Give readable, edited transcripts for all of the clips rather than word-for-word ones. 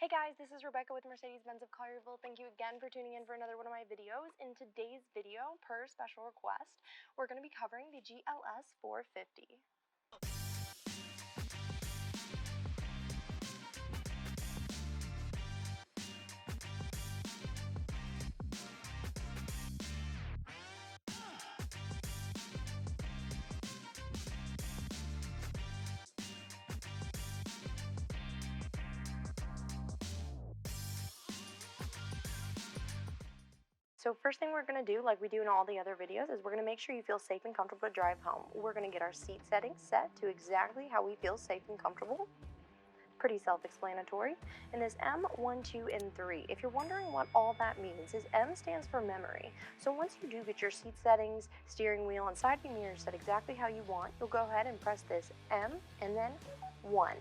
guys, this is Rebecca with Mercedes Benz of Collierville. Thank you again for tuning in for another one of my videos. In today's video, per special request, we're going to be covering the GLS450. So first thing we're going to do, like we do in all the other videos, is we're going to make sure you feel safe and comfortable to drive home. We're going to get our seat settings set to exactly how we feel safe and comfortable. Pretty self-explanatory. And this M, 1, 2, and 3. If you're wondering what all that means, is M stands for memory. So once you do get your seat settings, steering wheel, and side view mirrors set exactly how you want, you'll go ahead and press this M and then 1.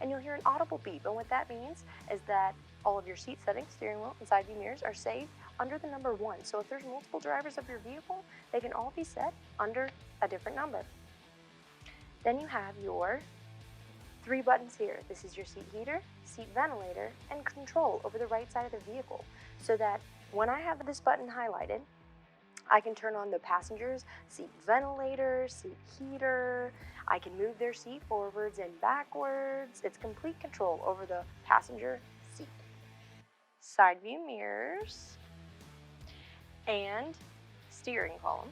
And you'll hear an audible beep. And what that means is that all of your seat settings, steering wheel, and side view mirrors are saved under the number 1. So if there's multiple drivers of your vehicle, they can all be set under a different number. Then you have your 3 buttons here. This is your seat heater, seat ventilator, and control over the right side of the vehicle. So that when I have this button highlighted, I can turn on the passenger's seat ventilator, seat heater. I can move their seat forwards and backwards. It's complete control over the passenger seat. Side view mirrors and steering column.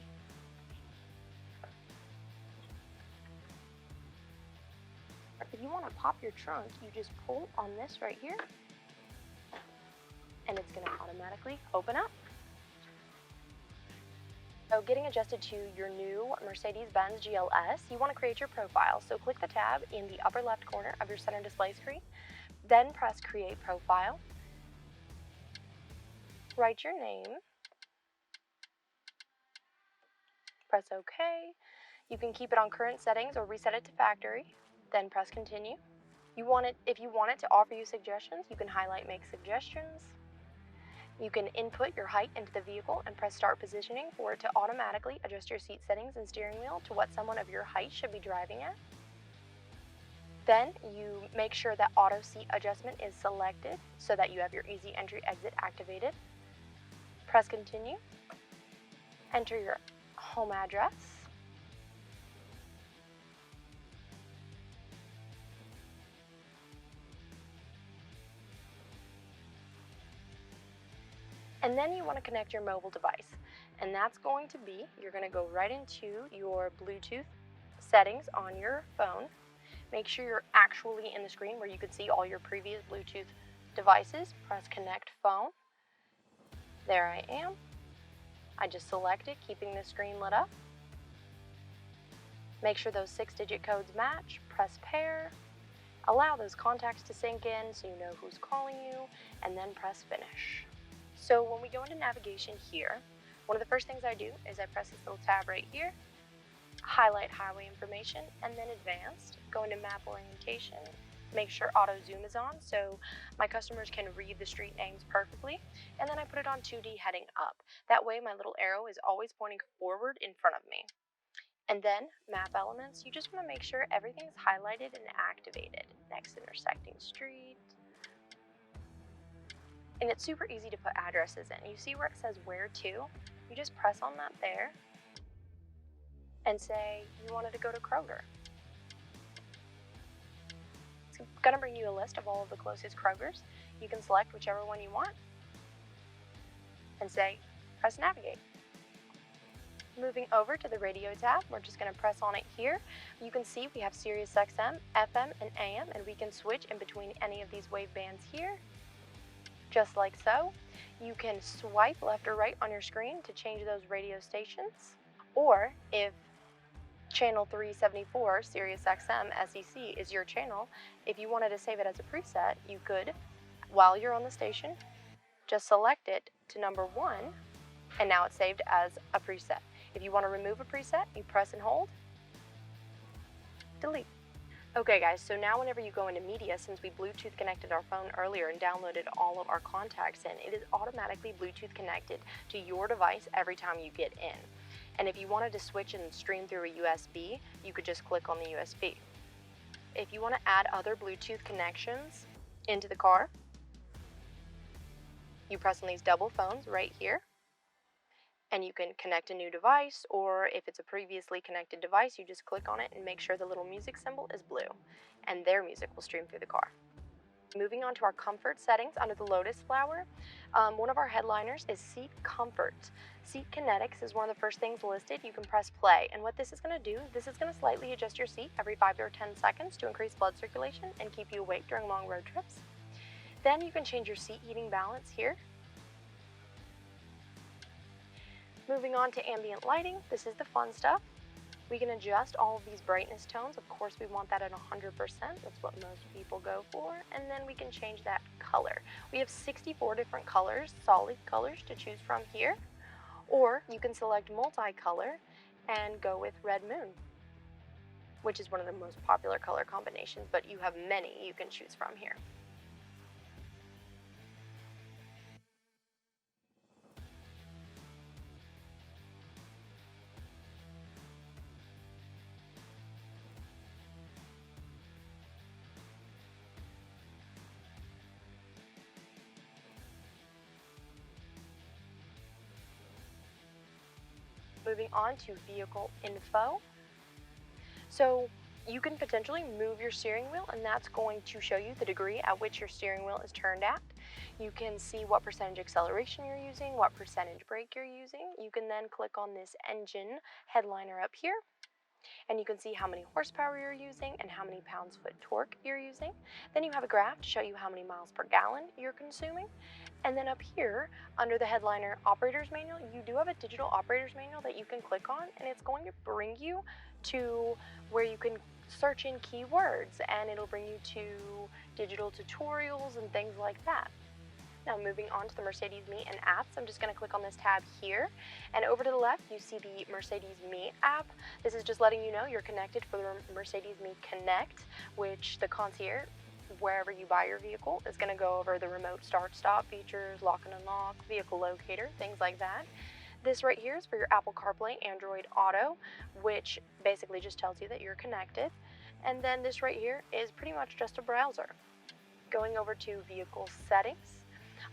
If you want to pop your trunk, you just pull on this right here, and it's going to automatically open up. So getting adjusted to your new Mercedes Benz GLS, you want to create your profile. So click the tab in the upper left corner of your center display screen, then press Create Profile. Write your name. Press OK. You can keep it on current settings or reset it to factory. Then press Continue. If you want it to offer you suggestions, you can highlight Make Suggestions. You can input your height into the vehicle and press Start Positioning for it to automatically adjust your seat settings and steering wheel to what someone of your height should be driving at. Then you make sure that Auto Seat Adjustment is selected so that you have your Easy Entry Exit activated. Press Continue. Enter your home address. And then you want to connect your mobile device. And that's going to be, you're going to go right into your Bluetooth settings on your phone. Make sure you're actually in the screen where you can see all your previous Bluetooth devices. Press Connect Phone. There I am. I just select it, keeping the screen lit up. Make sure those 6-digit codes match. Press Pair. Allow those contacts to sync in so you know who's calling you, and then press Finish. So when we go into navigation here, one of the first things I do is I press this little tab right here, highlight highway information, and then advanced, go into map orientation, make sure auto zoom is on so my customers can read the street names perfectly, and then I put it on 2D heading up. That way my little arrow is always pointing forward in front of me. And then map elements, you just want to make sure everything's highlighted and activated. Next intersecting street. And it's super easy to put addresses in. You see where it says where to? You just press on that there and say you wanted to go to Kroger. It's going to bring you a list of all of the closest Krogers. You can select whichever one you want and say press navigate. Moving over to the radio tab, we're just going to press on it here. You can see we have Sirius XM, FM, and AM, and we can switch in between any of these wave bands here. Just like so. You can swipe left or right on your screen to change those radio stations. Or if channel 374, Sirius XM SEC is your channel, if you wanted to save it as a preset, you could, while you're on the station, just select it to number 1, and now it's saved as a preset. If you want to remove a preset, you press and hold, delete. Okay guys, so now whenever you go into media, since we Bluetooth connected our phone earlier and downloaded all of our contacts in, it is automatically Bluetooth connected to your device every time you get in. And if you wanted to switch and stream through a USB, you could just click on the USB. If you want to add other Bluetooth connections into the car, You press on these double phones right here, and you can connect a new device, or if it's a previously connected device, you just click on it and make sure the little music symbol is blue, and their music will stream through the car. Moving on to our comfort settings under the Lotus flower, one of our headliners is seat comfort. Seat kinetics is one of the first things listed. You can press play, and what this is going to do, this is going to slightly adjust your seat every 5 or 10 seconds to increase blood circulation and keep you awake during long road trips. Then you can change your seat heating balance here. Moving on to ambient lighting, this is the fun stuff. We can adjust all of these brightness tones. Of course, we want that at 100%. That's what most people go for. And then we can change that color. We have 64 different colors, solid colors, to choose from here. Or you can select multicolor and go with red moon, which is one of the most popular color combinations, but you have many you can choose from here. Moving on to vehicle info. So you can potentially move your steering wheel, and that's going to show you the degree at which your steering wheel is turned at. You can see what percentage acceleration you're using, what percentage brake you're using. You can then click on this engine headliner up here, and you can see how many horsepower you're using and how many pounds-foot torque you're using. Then you have a graph to show you how many miles per gallon you're consuming. And then up here, under the headliner operator's manual, you do have a digital operator's manual that you can click on, and it's going to bring you to where you can search in keywords, and it'll bring you to digital tutorials and things like that. Now moving on to the Mercedes Me and apps, I'm just going to click on this tab here, and over to the left you see the Mercedes Me app. This is just letting you know you're connected for the Mercedes Me Connect, which the concierge, wherever you buy your vehicle, is going to go over the remote start-stop features, lock and unlock, vehicle locator, things like that. This right here is for your Apple CarPlay, Android Auto, which basically just tells you that you're connected. And then this right here is pretty much just a browser. Going over to vehicle settings.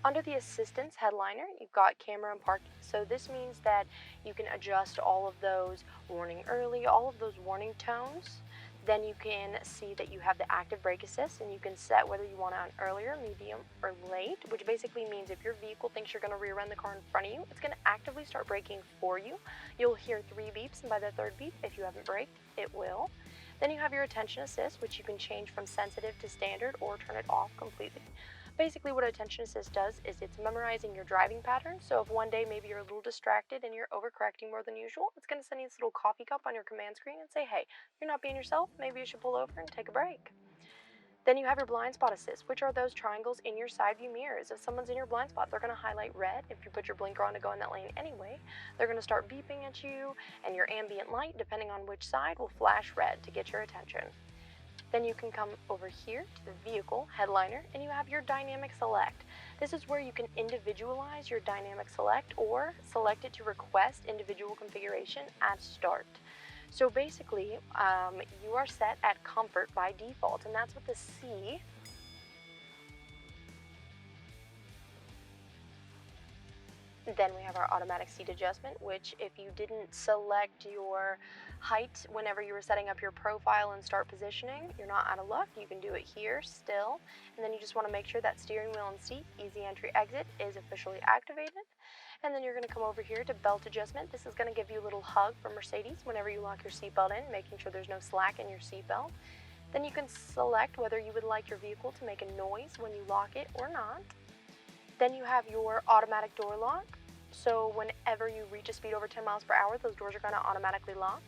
Under the assistance headliner, you've got camera and parking. So this means that you can adjust all of those warning early, all of those warning tones. Then you can see that you have the active brake assist, and you can set whether you want it on earlier, medium, or late, which basically means if your vehicle thinks you're going to rear end the car in front of you, it's going to actively start braking for you. You'll hear 3 beeps, and by the 3rd beep, if you haven't braked, it will. Then you have your attention assist, which you can change from sensitive to standard or turn it off completely. Basically what attention assist does is it's memorizing your driving patterns. So if one day maybe you're a little distracted and you're overcorrecting more than usual, it's going to send you this little coffee cup on your command screen and say, hey, you're not being yourself, maybe you should pull over and take a break. Then you have your blind spot assist, which are those triangles in your side view mirrors. If someone's in your blind spot, they're going to highlight red. If you put your blinker on to go in that lane anyway, they're going to start beeping at you, and your ambient light, depending on which side, will flash red to get your attention. Then you can come over here to the vehicle headliner, and you have your dynamic select. This is where you can individualize your dynamic select or select it to request individual configuration at start. So basically, you are set at comfort by default, and that's what the C Then we have our automatic seat adjustment, which if you didn't select your height whenever you were setting up your profile and start positioning, you're not out of luck. You can do it here still. And then you just want to make sure that steering wheel and seat, easy entry exit, is officially activated. And then you're going to come over here to belt adjustment. This is going to give you a little hug from Mercedes whenever you lock your seatbelt in, making sure there's no slack in your seatbelt. Then you can select whether you would like your vehicle to make a noise when you lock it or not. Then you have your automatic door lock. So whenever you reach a speed over 10 miles per hour, those doors are going to automatically lock.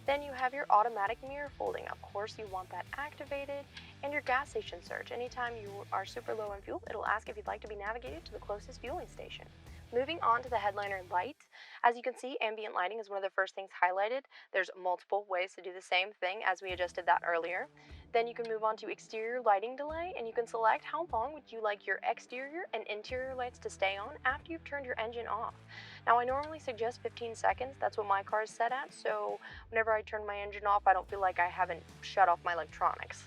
Then you have your automatic mirror folding. Of course, you want that activated. And your gas station search. Anytime you are super low on fuel, it'll ask if you'd like to be navigated to the closest fueling station. Moving on to the headliner light. As you can see, ambient lighting is one of the first things highlighted. There's multiple ways to do the same thing as we adjusted that earlier. Then you can move on to exterior lighting delay, and you can select how long would you like your exterior and interior lights to stay on after you've turned your engine off. Now I normally suggest 15 seconds, that's what my car is set at, so whenever I turn my engine off, I don't feel like I haven't shut off my electronics.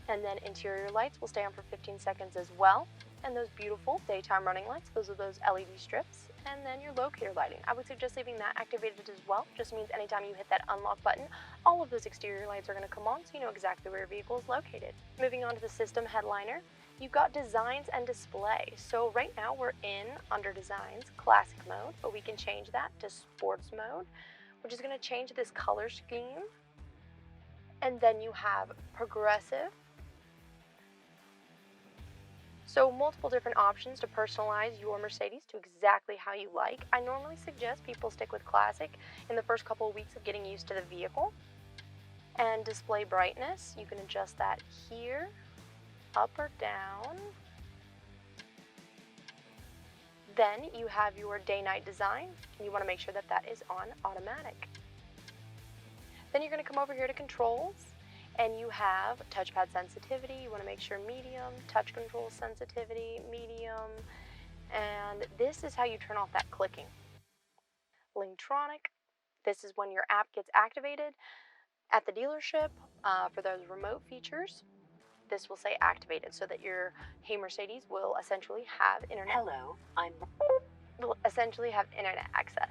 And then interior lights will stay on for 15 seconds as well. and those beautiful daytime running lights, those are those LED strips, and then your locator lighting. I would suggest leaving that activated as well. Just means anytime you hit that unlock button, all of those exterior lights are going to come on, so you know exactly where your vehicle is located. Moving on to the system headliner, you've got designs and display. So right now we're in, under designs, classic mode, but we can change that to sports mode, which is going to change this color scheme. And then you have progressive. So multiple different options to personalize your Mercedes to exactly how you like. I normally suggest people stick with classic in the first couple of weeks of getting used to the vehicle. And display brightness, you can adjust that here, up or down. Then you have your day-night design, and you want to make sure that that is on automatic. Then you're going to come over here to controls, and you have touchpad sensitivity. You want to make sure medium, touch control sensitivity, medium, and this is how you turn off that clicking. Linktronic, this is when your app gets activated at the dealership for those remote features. This will say activated so that your Hey Mercedes will essentially have internet. Will essentially have internet access.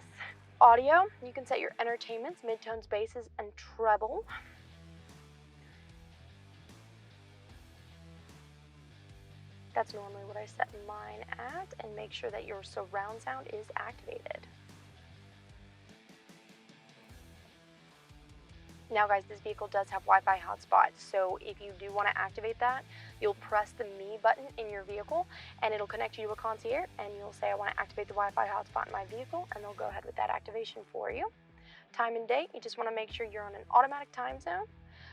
Audio, you can set your entertainments, midtones, basses, and treble. That's normally what I set mine at, and make sure that your surround sound is activated. Now guys, this vehicle does have Wi-Fi hotspot, so if you do want to activate that, you'll press the Me button in your vehicle, and it'll connect you to a concierge, and you'll say, I want to activate the Wi-Fi hotspot in my vehicle, and they'll go ahead with that activation for you. Time and date, you just want to make sure you're on an automatic time zone,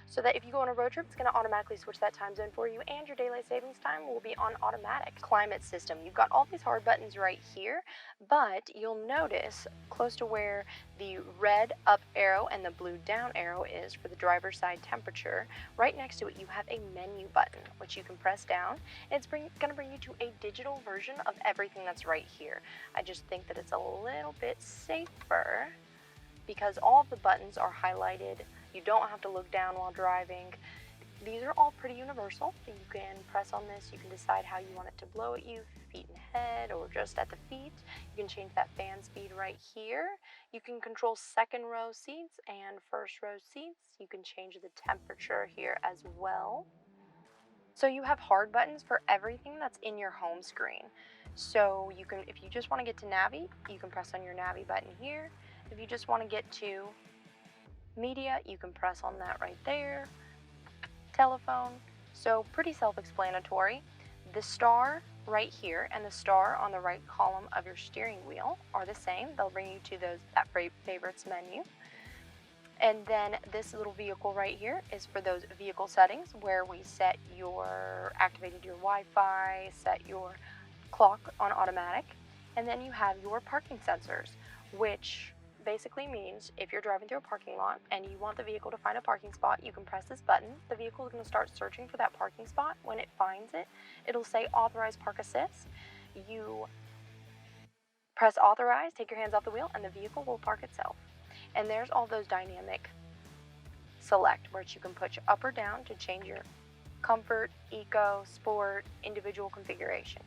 so that if you go on a road trip, it's going to automatically switch that time zone for you, and your daylight savings time will be on automatic. Climate system, you've got all these hard buttons right here, but you'll notice close to where the red up arrow and the blue down arrow is for the driver's side temperature, right next to it you have a menu button, which you can press down, and it's going to bring you to a digital version of everything that's right here. I just think that it's a little bit safer because all of the buttons are highlighted. You don't have to look down while driving. These are all pretty universal. You can press on this, you can decide how you want it to blow at you, feet and head, or just at the feet. You can change that fan speed right here. You can control second row seats and first row seats. You can change the temperature here as well. So you have hard buttons for everything that's in your home screen. So you can, if you just want to get to Navi, you can press on your Navi button here. If you just want to get to media, you can press on that right there. Telephone, so pretty self-explanatory. The star right here and the star on the right column of your steering wheel are the same. They'll bring you to that favorites menu. And then this little vehicle right here is for those vehicle settings where we set activated your Wi-Fi, set your clock on automatic, and then you have your parking sensors, which basically means if you're driving through a parking lot and you want the vehicle to find a parking spot, you can press this button. The vehicle is going to start searching for that parking spot. When it finds it, it'll say authorize park assist. You press authorize, take your hands off the wheel, and the vehicle will park itself. And there's all those dynamic select, which you can push up or down to change your comfort, eco, sport, individual configuration.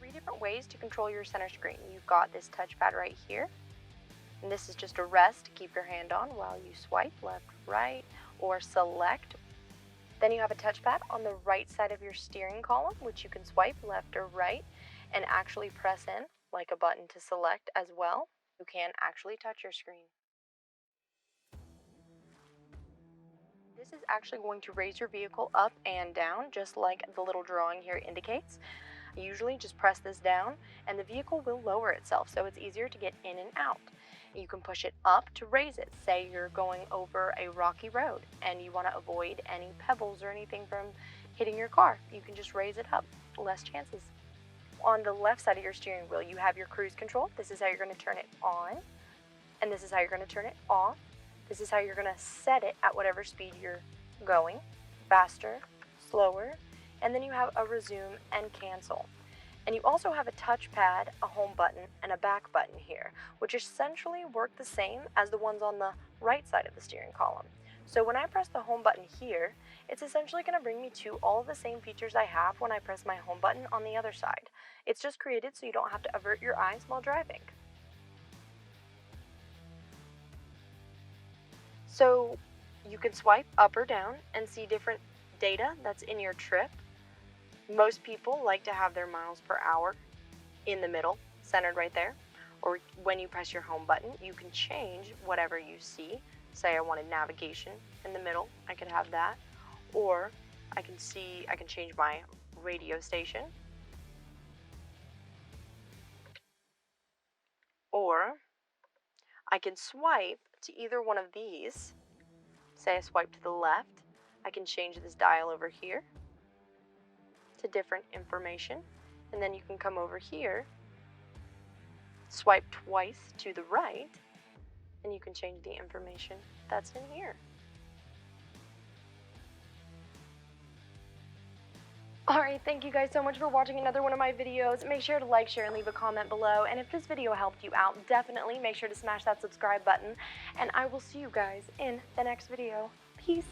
3 different ways to control your center screen. You've got this touchpad right here, and this is just a rest to keep your hand on while you swipe left, right, or select. Then you have a touchpad on the right side of your steering column, which you can swipe left or right and actually press in like a button to select as well. You can actually touch your screen. This is actually going to raise your vehicle up and down, just like the little drawing here indicates. Usually just press this down and the vehicle will lower itself, so it's easier to get in and out. You can push it up to raise it. Say you're going over a rocky road and you want to avoid any pebbles or anything from hitting your car. You can just raise it up, less chances. On the left side of your steering wheel, you have your cruise control. This is how you're going to turn it on, and this is how you're going to turn it off. This is how you're going to set it at whatever speed you're going, faster, slower, and then you have a resume and cancel. And you also have a touchpad, a home button, and a back button here, which essentially work the same as the ones on the right side of the steering column. So when I press the home button here, it's essentially going to bring me to all of the same features I have when I press my home button on the other side. It's just created so you don't have to avert your eyes while driving. So you can swipe up or down and see different data that's in your trip. Most people like to have their miles per hour in the middle, centered right there. Or when you press your home button, you can change whatever you see. Say I wanted navigation in the middle, I could have that. Or I can change my radio station. Or I can swipe to either one of these. Say I swipe to the left, I can change this dial over here to different information. And then you can come over here, swipe twice to the right, and you can change the information that's in here. Alright, thank you guys so much for watching another one of my videos. Make sure to like, share, and leave a comment below. And if this video helped you out, definitely make sure to smash that subscribe button. And I will see you guys in the next video. Peace!